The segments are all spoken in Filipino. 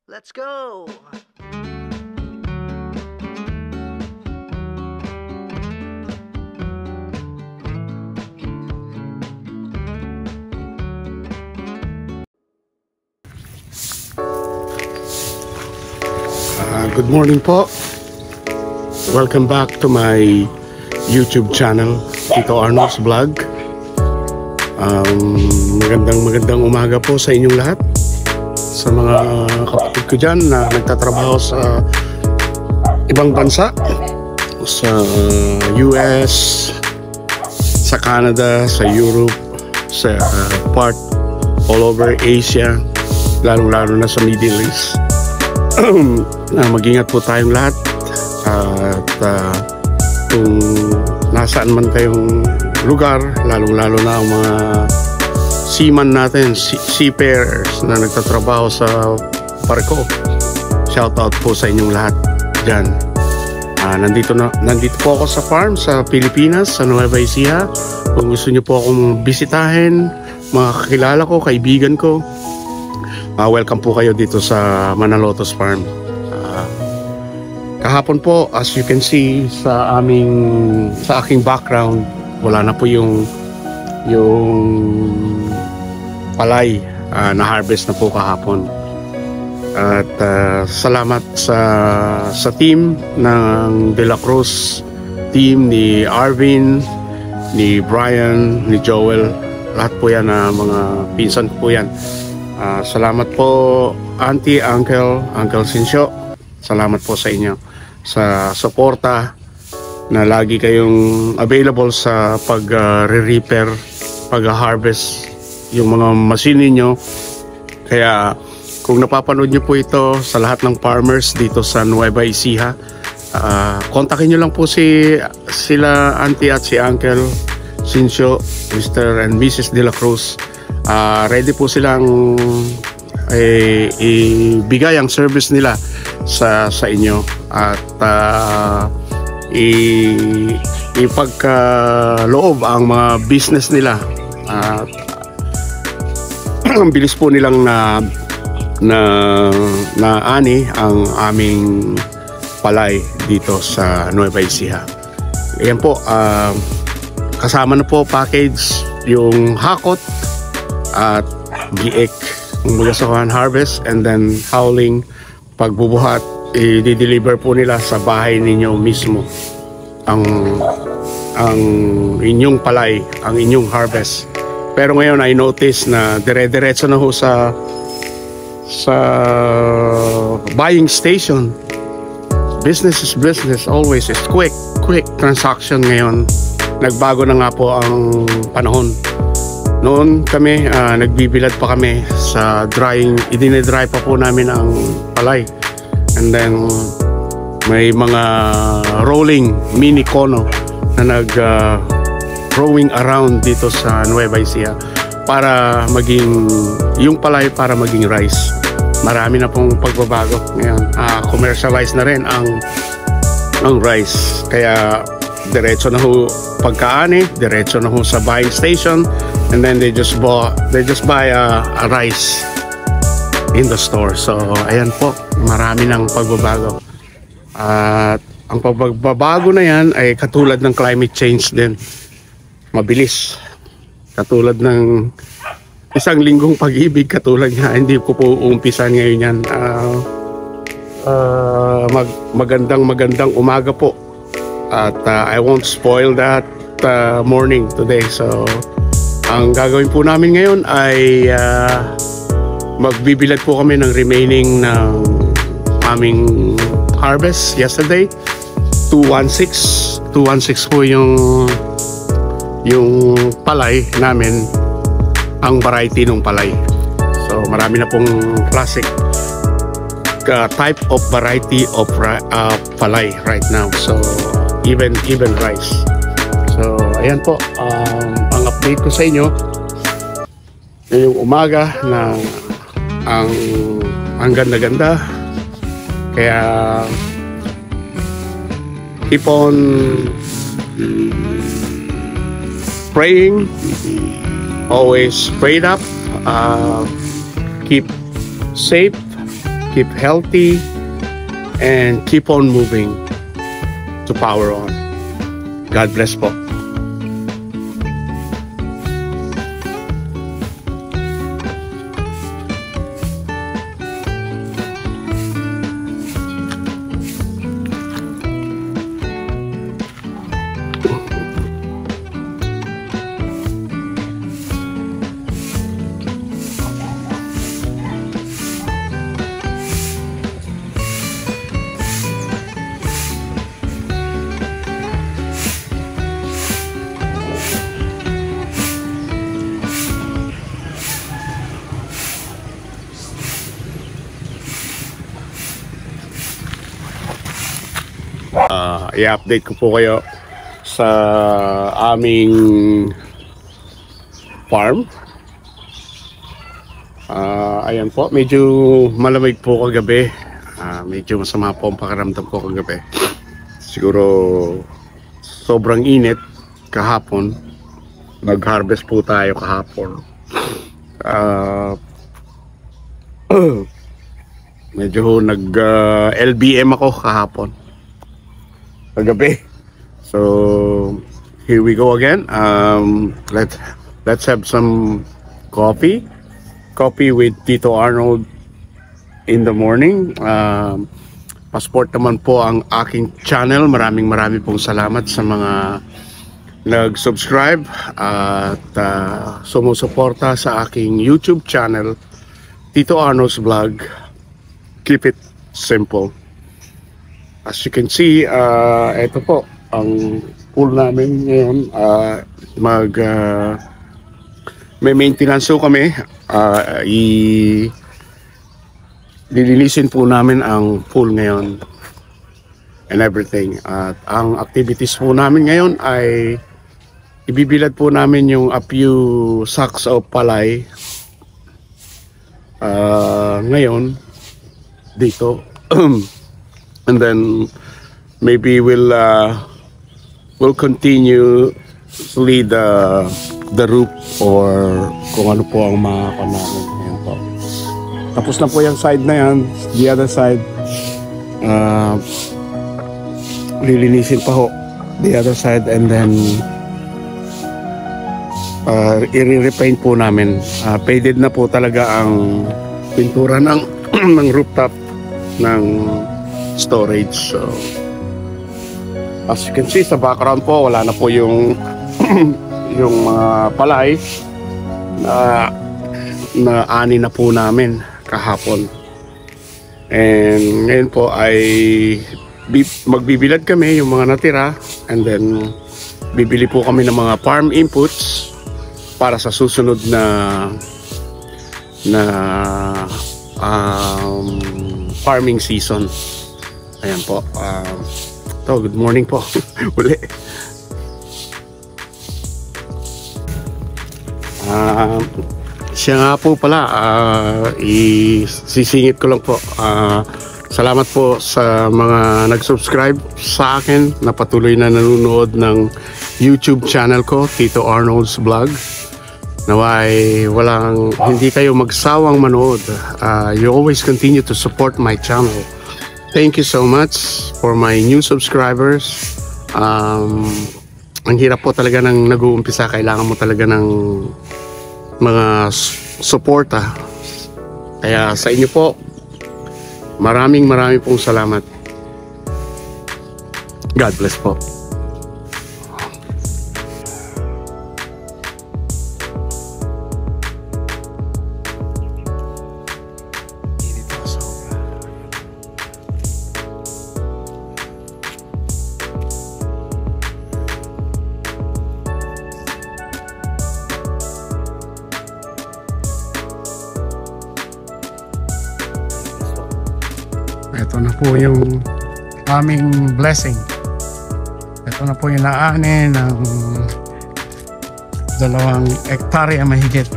Let's go! Good morning po. Welcome back to my YouTube channel, Tito Arnold's Vlog. Magandang umaga po sa inyong lahat. Sa mga kapatid ko dyan na nagtatrabaho sa ibang bansa, sa US, sa Canada, sa Europe, sa part all over Asia, lalong-lalo na sa Middle East. Mag-ingat po tayong lahat at kung nasaan man kayong lugar, lalong-lalo na ang mga seaman natin, seafarers na nagtatrabaho sa barko, shout out po sa inyong lahat dyan. Nandito po ako sa farm sa Pilipinas, sa Nueva Ecija. Kung gusto nyo po akong bisitahin, mga kakilala ko, kaibigan ko, welcome po kayo dito sa Manalotos Farm. Kahapon po, as you can see sa aking background, wala na po yung palay na harvest na po kahapon. At salamat sa team ng De La Cruz, team ni Arvin, ni Brian, ni Joel, lahat po yan, mga pinsan ko po yan. Salamat po Auntie, Uncle Sinsyo. Salamat po sa inyo sa suporta na lagi kayong available sa pag-repair, pag-harvest yung mga machine niyo. Kaya kung napapanood niyo po ito sa lahat ng farmers dito sa Nueva Ecija, kontakin niyo lang po sila Auntie at si Uncle Sinsyo, Mr. and Mrs. De La Cruz. Ready po silang ibigay ang service nila sa inyo at ipagkaloob ang mga business nila. Ang bilis po nilang na ani ang aming palay dito sa Nueva Ecija. Ayan po, kasama na po package yung hakot at giek, magasahan harvest, and then howling, pagbubuhat, i-deliver po nila sa bahay ninyo mismo ang inyong palay, ang inyong harvest. Pero ngayon I notice na dire-diretso na ho sa buying station. Business is business, always is quick transaction ngayon. Nagbago na nga po ang panahon. Noon kami, nagbibilad pa kami sa drying, idine-dry pa po namin ang palay. And then may mga rolling mini kono na growing around dito sa Nueva Ecija para maging yung palay, para maging rice. Marami na pong pagbabago ngayon. Commercialize na rin ang rice. Kaya diretso na ho pagkaani, diretso na ho sa buying station, and then they just buy a rice in the store. So ayan po, marami ng pagbabago. At ang pagbabago na yan ay katulad ng climate change din. Mabilis. Katulad ng isang linggong pag-ibig, katulad nga, hindi ko po umpisan ngayon yan. Magandang umaga po. At I won't spoil that morning today. So ang gagawin po namin ngayon ay magbibilad po kami ng remaining ng aming harvest yesterday. 216 po yung palay namin, ang variety ng palay. So marami na pong classic type of variety of palay right now. So even rice. So ayan po, ang update ko sa inyo ngayong umaga na ang ganda-ganda. Kaya keep on praying, always prayed up, keep safe, keep healthy, and keep on moving to power on. God bless po. I-update ko po kayo sa aming farm. Ayan po, medyo malamig po kagabi. Medyo masama po ang pakiramdam ko kagabi. Siguro sobrang init kahapon. Nag-harvest po tayo kahapon. Medyo nag-LBM ako kahapon, kagabi. So here we go again. Let's have some coffee with Tito Arnold in the morning. Passport naman po ang aking channel. Maraming pong salamat sa mga nag-subscribe at sumusuporta sa aking YouTube channel, Tito Arnold's Vlog. Keep it simple. As you can see, ito po ang pool namin ngayon. May maintenance po kami. Lilinisin po namin ang pool ngayon and everything. At ang activities po namin ngayon ay ibibilad po namin yung a few sacks of palay ngayon dito. And then maybe we'll continue to lead the roof or kung ano po ang mga namin. Ayan po. Tapos na po yung side na yan. The other side, lilinisin pa ho the other side, and then i-repaint po namin. Faded na po talaga ang pintura ng ng rooftop ng storage. So as you can see sa background po, wala na po yung yung mga palay na ani na po namin kahapon. And ngayon po ay magbibilad kami yung mga natira, and then bibili po kami ng mga farm inputs para sa susunod na farming season. Ayan po. Good morning po. Uli. Siya nga po pala, isisingit ko lang po. Salamat po sa mga nag-subscribe sa akin na patuloy na nanonood ng YouTube channel ko, Tito Arnold's Vlog. Naway hindi kayo magsawang manood. You always continue to support my channel. Thank you so much for my new subscribers. Ang hirap po talaga ng nag-uumpisa. Kailangan mo talaga ng mga suporta. Kaya sa inyo po, maraming pong salamat. God bless po. Ito na po yung aming blessing. Ito na po yung naani ng 2 hektarya mahigit.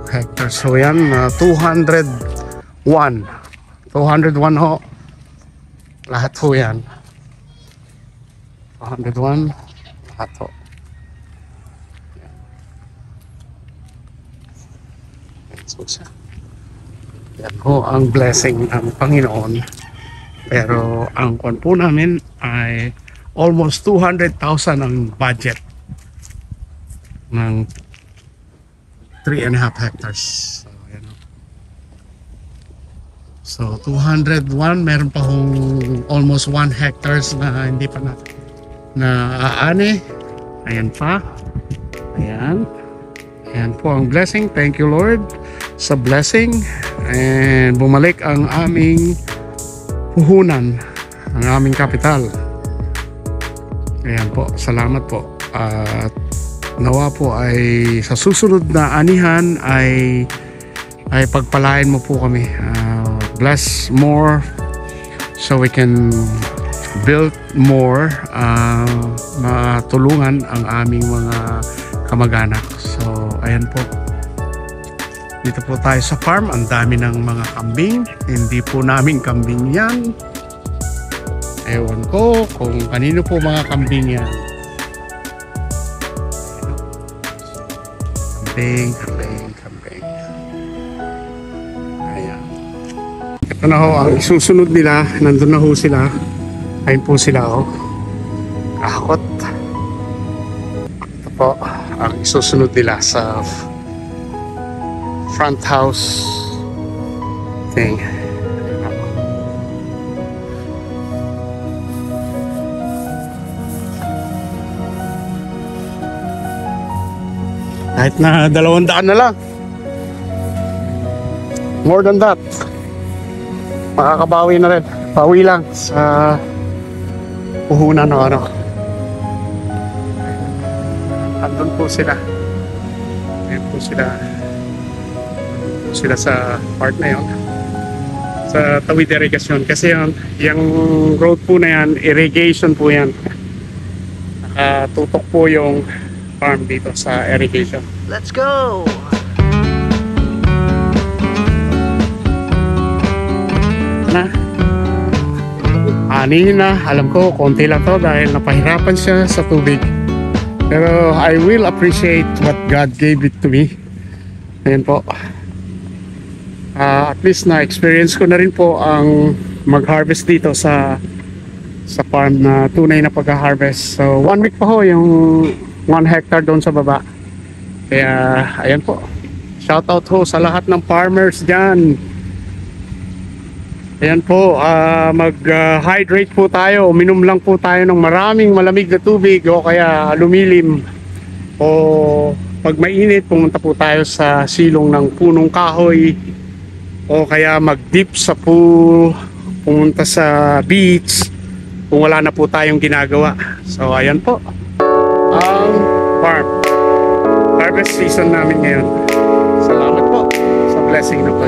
Hectares. So yan, 201 ho. Lahat ho yan. 201 lahat ho. So, yan ho ang blessing ng Panginoon. Pero ang kwan po namin ay almost 200,000 ang budget ng 3.5 hectares. So, yan ho. So 201, meron pa hong almost 1 hectares na hindi pa na aani. Ayan pa. Ayan. Ayan po ang blessing. Thank you Lord sa blessing. And bumalik ang aming puhunan, ang aming kapital. Ayan po. Salamat po. At nawa po ay sa susunod na anihan ay pagpalain mo po kami. Bless more so we can build more, matulungan ang aming mga kamag-anak. So ayan po, dito po tayo sa farm. Ang dami ng mga kambing. Hindi po namin kambing yan, ewan ko kung kanino po mga kambing yan. Kambing. Ayan. Ito na ho ang isusunod nila. Nandun na ho sila. Ayun po sila ho. Kahakot. Ito po ang isusunod nila sa front house thing. Kahit na 200 na lang, more than that, makakabawi na rin. Bawi lang sa puhunan o ano. Andun po sila. Ayan po sila sa part na yun, sa tawid irrigation. Kasi yung road po na yan, irrigation po yan. Nakatutok po yung farm dito sa irrigation. Let's go! Ani na, alam ko konti lang to dahil napahirapan siya sa tubig. Pero I will appreciate what God gave it to me. Ayan po. At least na-experience ko na rin po ang mag-harvest dito sa farm na tunay na pag-harvest. So 1 week pa ho yung 1 hectare doon sa baba. Kaya ayan po. Shout out ho sa lahat ng farmers dyan. Ayan po, mag-hydrate po tayo. Uminom lang po tayo ng maraming malamig na tubig o kaya lumilim. O pag mainit, pumunta po tayo sa silong ng punong kahoy. O kaya mag-dip sa pool, pumunta sa beach kung wala na po tayong ginagawa. So ayan po ang farm. Harvest season namin ngayon. Salamat po sa blessing na po.